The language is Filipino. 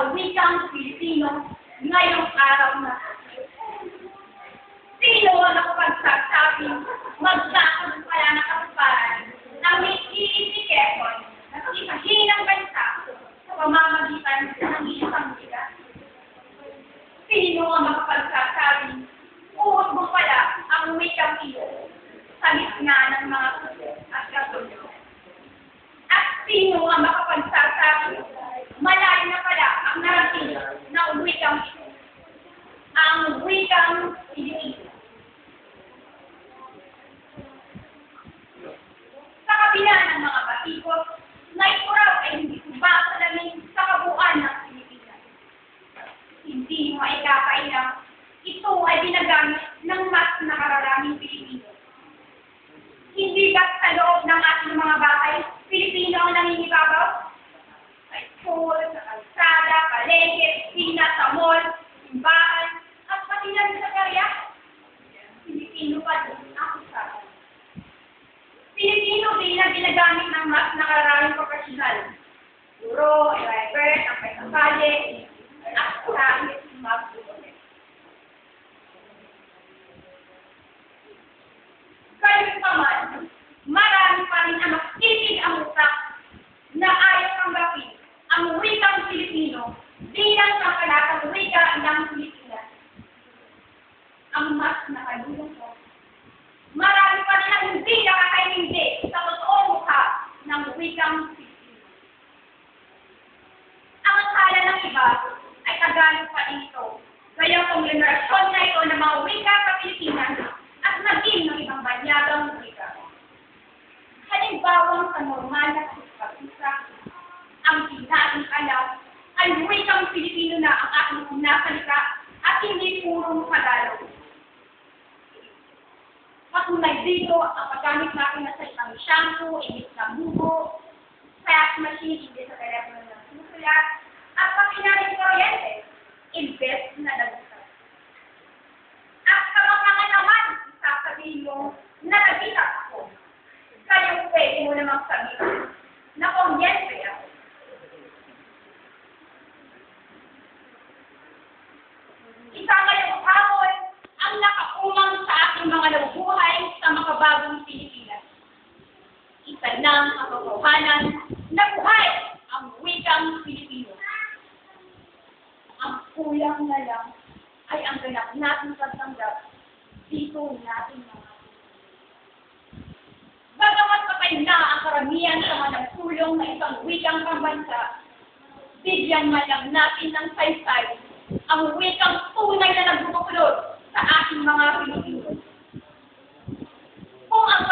sa wikang Pilipino ngayong araw na. Sino ang nakapagsasabing magkakaroon pala ng katuparan ng Miss Quezon na isahinang bansa sa pamamagitan ng isang wika? Sino ang makapagsasabing uusbong pala ang wikang Pinoy sa gitna ng mga puso at katulog? At sino ang makapagsasabing malayo na pala ang narating ng wikang Pinoy, ang wikang Pilipino? Sa kabila ng mga batikot, na ito raw ay hindi subasa namin sa kabuuan ng Pilipinas. Hindi mo ay kakailang ito ay ginagamit ng mas nakararaming Pilipino. Hindi ba sa loob ng ating mga bahay, Pilipino ang nangingibabaw? Sa school, sa kalsada, palengke, opisina, sa mall, simbahan, at pati na rin sa karya. Pilipino pa din ang usapan. Pilipino din ang ginagamit ng mas nakararaming profesional. Guro, driver, ang kasali, at sa magbubulit. Kaya naman, marami pa rin ang makitig ang utak na ayaw tanggapin ang wikang Pilipino bilang kapalatang wika ng Pilipinas. Ang mas nakalulungkot, marami pa rin ang hindi nakakaintindi sa totoong mukha ng wikang Pilipino. Ang akala ng iba ay Tagalog pa dito, kaya kung generasyon na ito ng mga wika sa Pilipinas at naging ng ibang banyagang wika. Halimbawa sa normal na pagkakita, ang pinating alam ay wikang Pilipino na ang aking sinasalita at hindi purong Tagalog. Patunay dito ang paggamit natin na salitang shampoo, imbis na bubo, fax machine, imbis sa telepono ng susulat, at pagkinarin kuryente, imbes na dagutan. At sa mga naman, sasabihin mo na nagita ako. Kaya pwede mo namang sabihin na kuryente ako. Isa ngayong hapon ang nakaumang sa ating mga nabubuhay sa makabagong Pilipinas. Isa ng katotohanan na buhay ang wikang Pilipino. Ang kulang na lang ay ang ganap natin pagtanggap dito natin mga. Bagamat patay na ang karamihan sa mga nagsulong na isang wikang pambansa, bigyan man lang natin ng saysay ang wikang tunay na nagbubuklod sa ating mga Pilipino. Kung ang